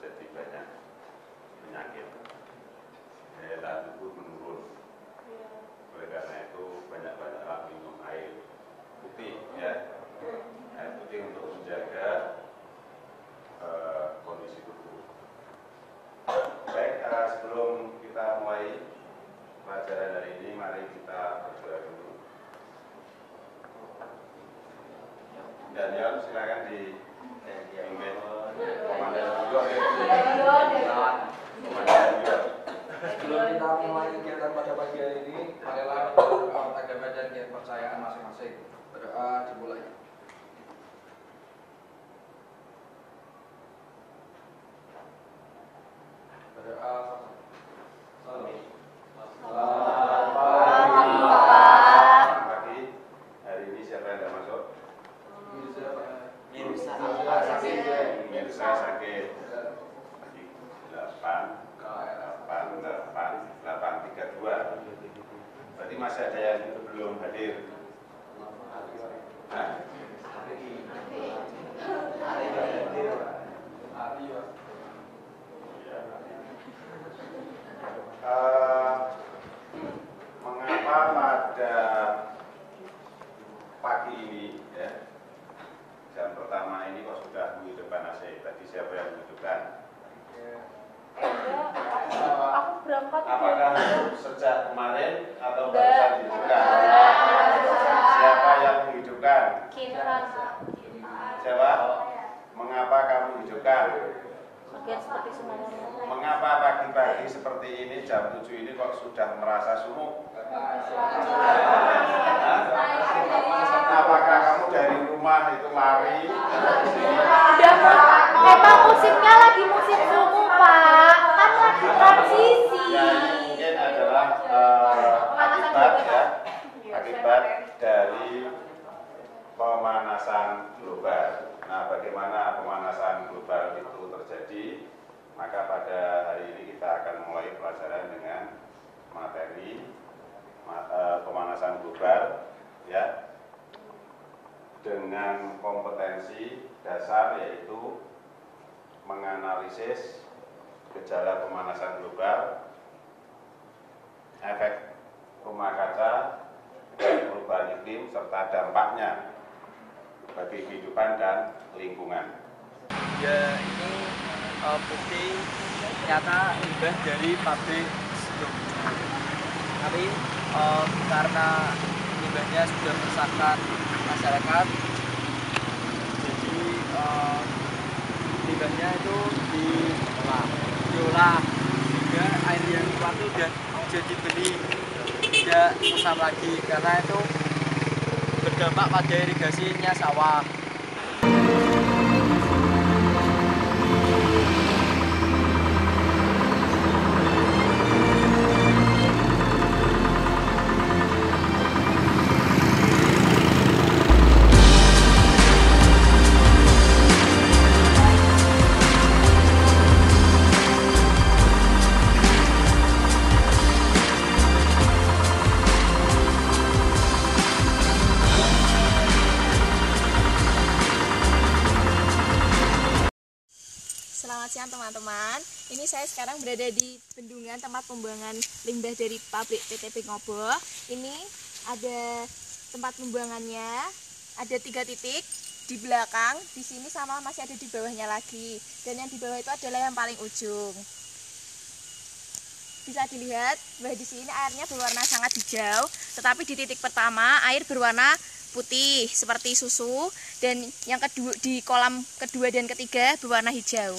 terjadi banyak penyakit, daya tahan tubuh menurun. Oleh karena itu banyak-banyaklah minum air putih, ya, air putih untuk menjaga kondisi tubuh. Baik, sebelum kita mulai pelajaran hari ini, mari kita berdoa dulu. Daniel, silakan dipimpin komandan juga. Komandan juga. Sebelum kita mulai kegiatan pada pagi hari ini, marilah kita berdoa agama dan kepercayaan masing-masing. Berdoa dimulai. Berdoa. Selamat pagi, Pak. Selamat pagi. Hari ini siapa yang tidak masuk? Mirsa sakit. 832. Berarti masih ada yang belum hadir. Mengapa pada pagi ini, ya, jam pertama ini kok sudah menghidupkan AC? Tadi siapa yang menghidupkan? Aku berangkat. Apakah sejak kemarin atau barusan dihidupkan? Siapa yang menghidupkan? Siapa? Mengapa kamu hidupkan? Biar seperti semuanya. Mengapa pagi-pagi seperti ini jam 7 ini kok sudah merasa sumuk? Apakah kamu dari rumah itu lari? Memang musimnya lagi musim sumuk, Pak. Kan lagi transisi. Ya, ini mungkin adalah akibat, ya, akibat dari pemanasan global. Nah, bagaimana pemanasan global itu terjadi? Maka pada hari ini kita akan mulai pelajaran dengan materi pemanasan global, ya, dengan kompetensi dasar yaitu menganalisis gejala pemanasan global, efek rumah kaca, dan perubahan iklim serta dampaknya bagi kehidupan dan lingkungan. Ya, ini bukti nyata limbah dari pabrik Sidung. Tapi karena limbahnya sudah meresahkan masyarakat, jadi limbahnya itu diolah sehingga air yang keluar itu sudah jadi bening, tidak musam lagi karena itu berdampak pada irigasinya sawah. Selamat siang teman-teman. Ini saya sekarang berada di bendungan tempat pembuangan limbah dari pabrik PT Ngobo. Ini ada tempat pembuangannya, ada 3 titik di belakang, di sini sama masih ada di bawahnya lagi. Dan yang di bawah itu adalah yang paling ujung. Bisa dilihat bahwa di sini airnya berwarna sangat hijau, tetapi di titik pertama air berwarna putih seperti susu, dan yang kedua di kolam kedua dan ketiga berwarna hijau.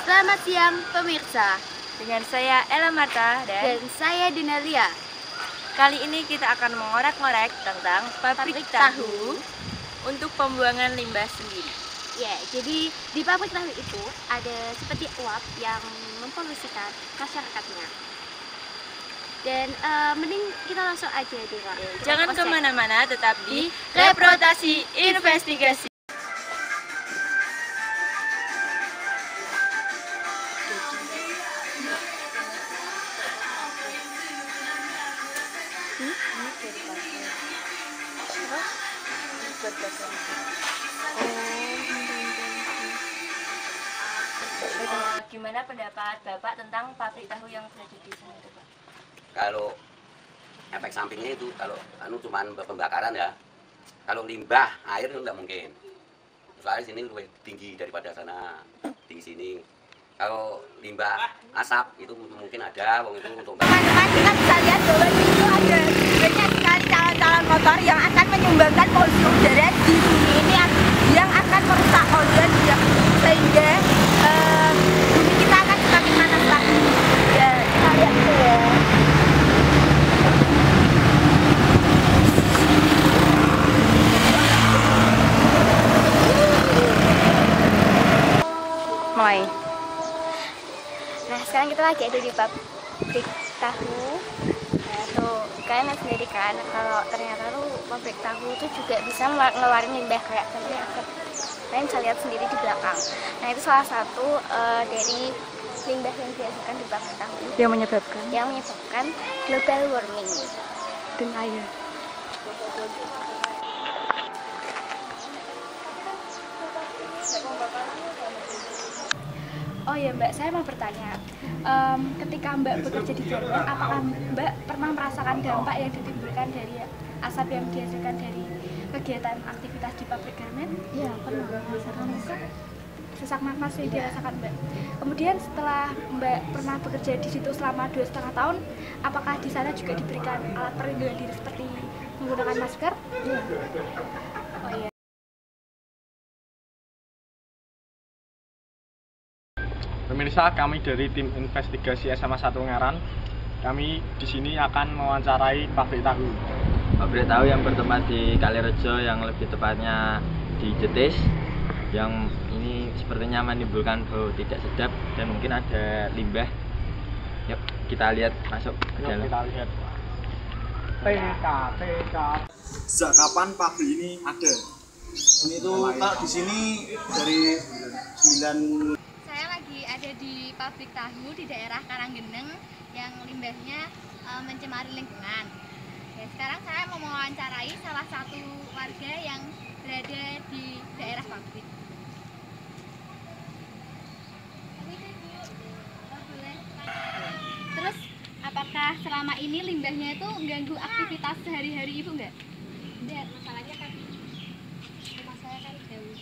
Selamat siang pemirsa, Dengan saya Ella Marta dan saya Dinalia. kali ini kita akan mengorek-ngorek tentang pabrik tahu untuk pembuangan limbah sendiri. Ya, jadi di pabrik tahu itu ada seperti uap yang mempolusikan masyarakatnya. Dan mending kita langsung aja deh, Kak. Jangan Proses. kemana-mana, tetap di Reportasi Investigasi. berdagang. Gimana pendapat Bapak tentang pabrik tahu yang berada di sana itu, Pak? Kalau efek sampingnya itu kalau cuman pembakaran ya. Kalau limbah air itu nggak mungkin. Soalnya sini lebih tinggi daripada sana, tinggi sini. Kalau limbah asap itu mungkin ada, wong itu untuk. Teman-teman, kita bisa lihat bahwa di situ ada banyak sekali calon-calon motor yang akan menyumbangkan polusi udara di bumi ini yang akan merusak ozon sehingga bumi kita akan semakin panas lagi. Ya, kita lihat itu ya. Mulai. Nah, sekarang kita lagi ada di pabrik tahu. Nah, tuh kalian lihat sendiri kan kalau ternyata tuh pabrik tahu itu juga bisa ngeluarin limbah kayak tadi kalian bisa lihat sendiri di belakang. Nah, itu salah satu dari limbah yang dihasilkan di pabrik tahu yang menyebabkan global warming. dan air. Oh ya Mbak, saya mau bertanya, ketika Mbak bekerja di Jerman, apakah Mbak pernah merasakan dampak yang ditimbulkan dari asap yang dihasilkan dari kegiatan aktivitas di pabrik garmen? Iya, pernah merasakan. Sesak nafas yang dirasakan Mbak. Kemudian setelah Mbak pernah bekerja di situ selama 2,5 tahun, apakah di sana juga diberikan alat perlindungan diri seperti menggunakan masker? Iya. Oh iya. Pemirsa, kami dari tim investigasi SMA 1 Ngaran, kami di sini akan mewawancarai pabrik tahu. Pabrik tahu yang bertempat di Kalirejo, yang lebih tepatnya di Jetis, yang ini sepertinya menimbulkan bau tidak sedap dan mungkin ada limbah. Yuk kita lihat, masuk ke dalam. Kita lihat. PK. Sejak kapan pabrik ini ada? Ini tuh kalau di sini dari 9. Saya lagi ada di pabrik tahu di daerah Karanggeneng yang limbahnya mencemari lingkungan. Ya, sekarang saya mau mewawancarai salah satu warga yang berada di daerah pabrik. Terus, apakah selama ini limbahnya itu mengganggu aktivitas sehari-hari Ibu nggak? Enggak, masalahnya kan rumah saya kan jauh.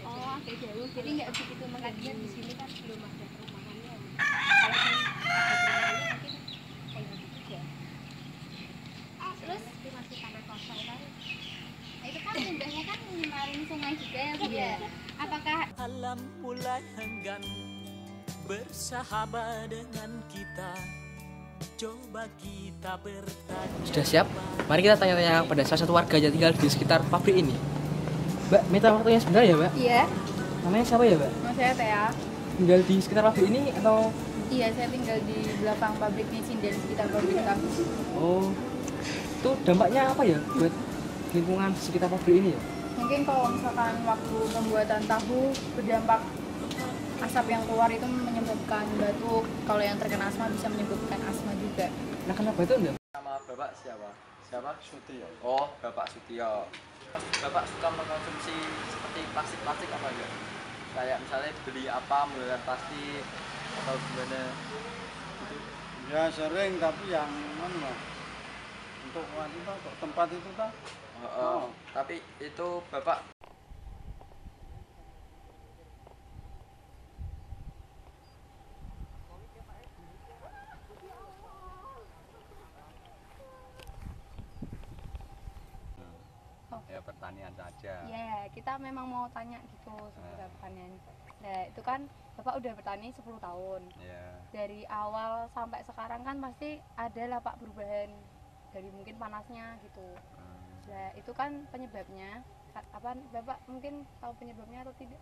Oh, agak jauh. Jadi nggak begitu mengganggu. Di sini kan belum ada perumahannya. Kalau di ada perumahannya mungkin kayak gitu juga. Terus masih tanah kosong kan? Nah, itu kan limbahnya kan menyemarin sungai juga ya Bu ya. Apakah alam mulai enggan bersahabat dengan kita? Coba kita bertanya. Sudah siap? Mari kita tanya-tanya pada salah satu warga yang tinggal di sekitar pabrik ini. Mbak, minta waktunya sebentar ya, Mbak? Iya. Namanya siapa ya, Mbak? Nama saya Tea. Tinggal di sekitar pabrik ini atau? Iya, saya tinggal di belakang pabrik Misin dan sekitar pabrik tahu. Oh, itu dampaknya apa ya buat lingkungan sekitar pabrik ini ya? Mungkin kalau misalkan waktu pembuatan tahu berdampak asap yang keluar itu menyebabkan batuk. Kalau yang terkena asma bisa menyebabkan asma juga. Nah, kenapa itu enggak? Nama Bapak siapa? Sutio. Oh, Bapak Sutio. Bapak suka mengkonsumsi seperti plastik-plastik apa enggak? Kayak misalnya beli apa menggunakan plastik atau gimana? Gitu. Ya sering, tapi yang mana? Untuk tempat itu tak? Tapi itu Bapak Ya pertanian saja. Ya, kita memang mau tanya gitu seputar pertanian. Nah, itu kan Bapak udah bertani 10 tahun. Ya. Dari awal sampai sekarang kan pasti ada lah Pak perubahan dari mungkin panasnya gitu. Nah, itu kan penyebabnya apa? Bapak mungkin tahu penyebabnya atau tidak?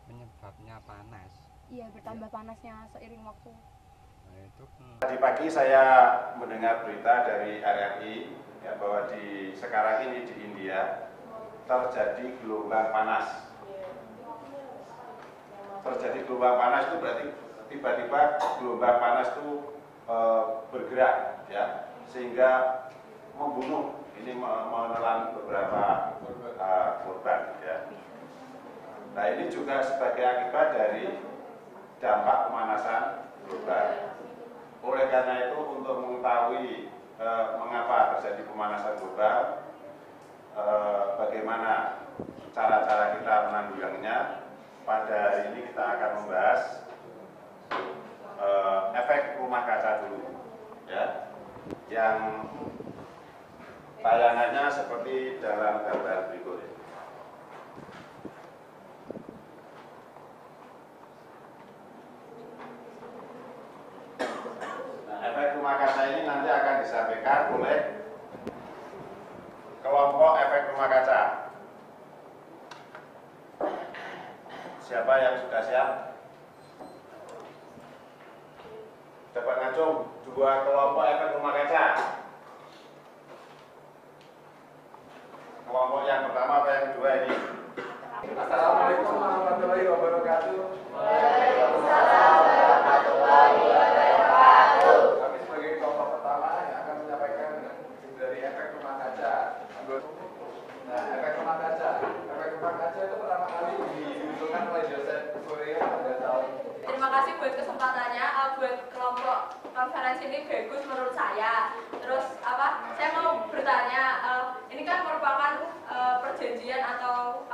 Penyebabnya panas. Iya, bertambah panasnya seiring waktu. Nah, itu Tadi pagi saya mendengar berita dari RRI ya, bahwa sekarang ini di India terjadi gelombang panas. Terjadi gelombang panas itu berarti tiba-tiba gelombang panas itu bergerak ya, sehingga membunuh, ini menelan beberapa korban ya. Nah ini juga sebagai akibat dari dampak pemanasan global. Oleh karena itu untuk mengetahui mengapa terjadi pemanasan global, bagaimana cara-cara kita menanggulanginya, pada hari ini kita akan membahas efek rumah kaca dulu ya, yang tayangannya seperti dalam gambar berikut. Nah, efek rumah kaca ini nanti akan disampaikan oleh kelompok efek rumah kaca. Siapa yang sudah siap? Coba ngacung dua kelompok efek rumah kaca. Kelompok yang pertama apa yang kedua ini? Assalamualaikum warahmatullahi wabarakatuh. Waalaikumsalam warahmatullahi wabarakatuh. Kami sebagai kelompok pertama yang akan menyampaikan dari efek rumah kaca. Nah, efek rumah kaca. Efek rumah kaca itu pertama kali diusulkan oleh Joseph Fourier pada tahun. Terima kasih buat kesempatannya, buat kelompok konferensi ini bagus menurut saya. Terus saya mau bertanya, ini kan merupakan perjanjian atau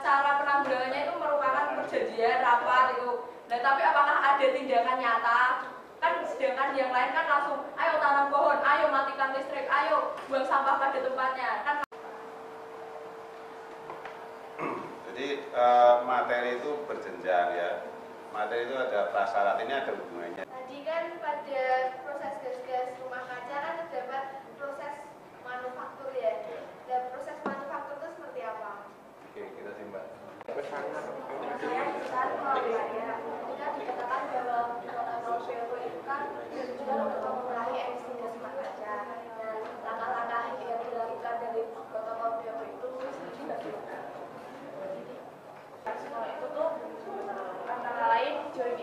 cara penanggulangannya itu merupakan perjanjian rapat itu. Nah, tapi apakah ada tindakan nyata? Kan sedangkan yang lain kan langsung, ayo tanam pohon, ayo matikan listrik, ayo buang sampah pada tempatnya. Kan Jadi materi itu berjenjang ya. Materi itu ada prasyarat, ini ada hubungannya. tadi kan pada proses gas-gas rumah kaca kan terdapat proses manufaktur ya. Dan proses manufaktur itu seperti apa? Oke, kita simak. Saya besar kalau ya, ketika dikatakan bahwa kota Moskow itu kan juga untuk mengurangi emisi gas rumah kaca. Nah, langkah-langkah yang dilakukan dari kota Moskow itu juga gimana? Nah, itu tuh antara lain joint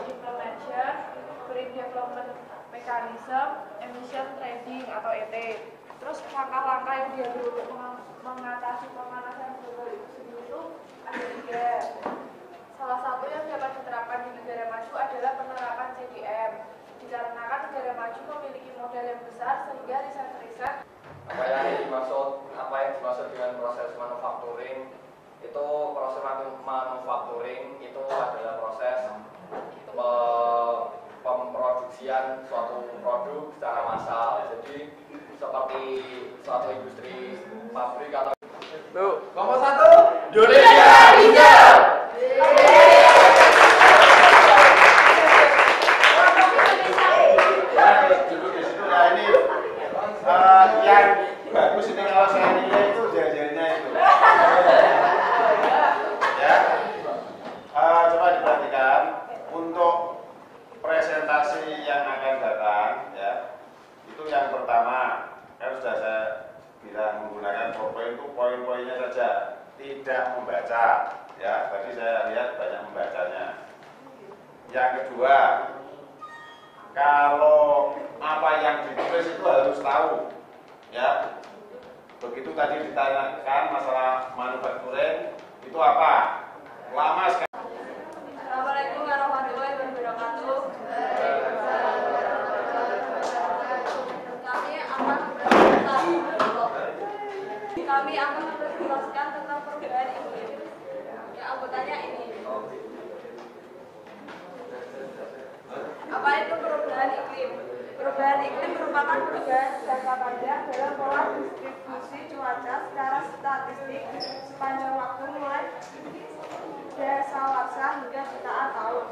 implementation, green development mechanism, emission trading atau ET. Terus langkah-langkah yang diambil untuk mengatasi pemanasan global itu sendiri itu ada 3. Salah satu yang dapat diterapkan di negara maju adalah penerapan CDM. Dikarenakan negara maju memiliki modal yang besar sehingga riset-riset Apa yang dimaksud dengan proses manufacturing? Itu proses manufacturing itu adalah proses pemproduksian suatu produk secara massal. Jadi seperti suatu industri pabrik atau kelompok 1 Indonesia hijau. Duduk di situ. Nah ini yang bagus ini kalau saya nilai itu jari-jarinya itu. Ya, coba diperhatikan untuk presentasi yang akan datang ya. Itu yang pertama, kan sudah saya bilang menggunakan PowerPoint itu poin-poinnya saja, tidak membaca ya. Tadi saya lihat banyak membacanya. Yang kedua, kalau apa yang ditulis itu harus tahu ya. Begitu tadi ditanyakan masalah manufacturing itu apa? Lama sekali. Assalamualaikum warahmatullahi wabarakatuh. Kami akan menjelaskan tentang perubahan iklim. Ya, anggotanya ini. Apa itu perubahan iklim? Perubahan iklim merupakan perubahan jangka panjang dalam pola distribusi cuaca secara statistik sepanjang waktu mulai dasawarsa hingga jutaan tahun.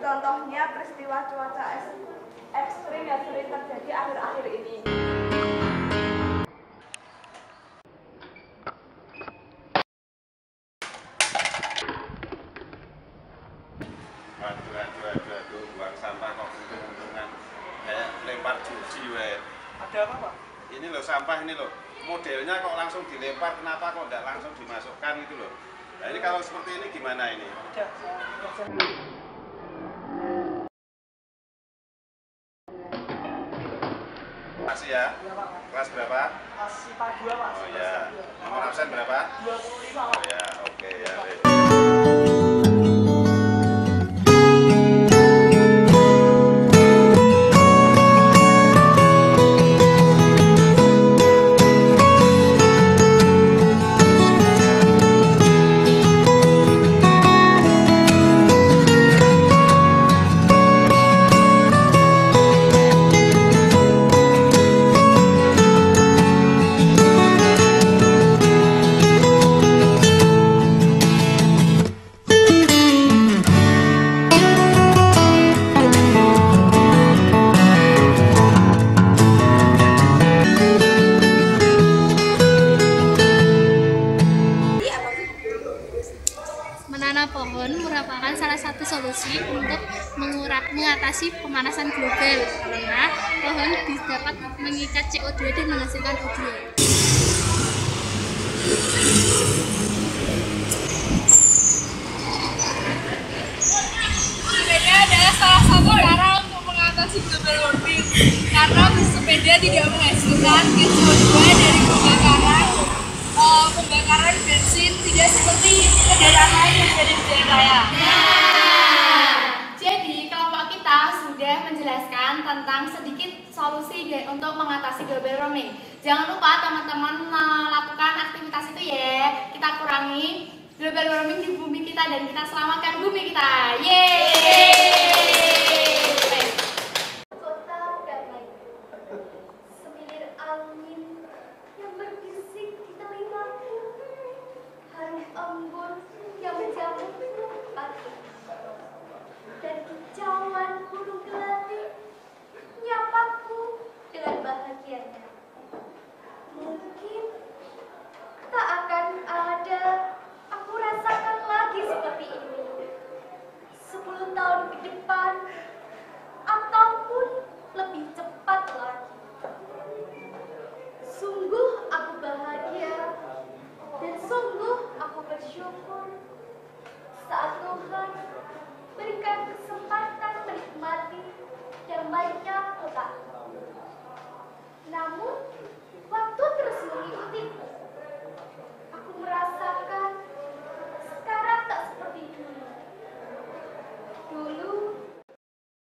Contohnya peristiwa cuaca ekstrim yang sering terjadi akhir-akhir ini. Aduh, buang sampah kok untung-untungan kayak lempar judi weh. Ada apa, Pak? Ini loh sampah ini loh, modelnya kok langsung dilempar, kenapa kok tidak langsung dimasukkan gitu loh. Nah ini kalau seperti ini gimana ini? Makasih ya. Kelas berapa? Kelas IPA 2, Mas. Oh ya. Nomor absen berapa? 25, Oh Mas. ya, oke ya. Menanam pohon merupakan salah satu solusi untuk mengatasi pemanasan global karena pohon dapat mengikat CO2 dan menghasilkan O2. Sepeda adalah salah satu cara untuk mengatasi global warming karena bersepeda tidak menghasilkan gas CO2 dari pembakaran bensin, tidak seperti kendaraan lain yang ada di jalan raya. Jadi kelompok kita sudah menjelaskan tentang sedikit solusi untuk mengatasi global warming. Jangan lupa teman-teman melakukan aktivitas itu ya. Kita kurangi global warming di bumi kita dan kita selamatkan bumi kita. Yeay!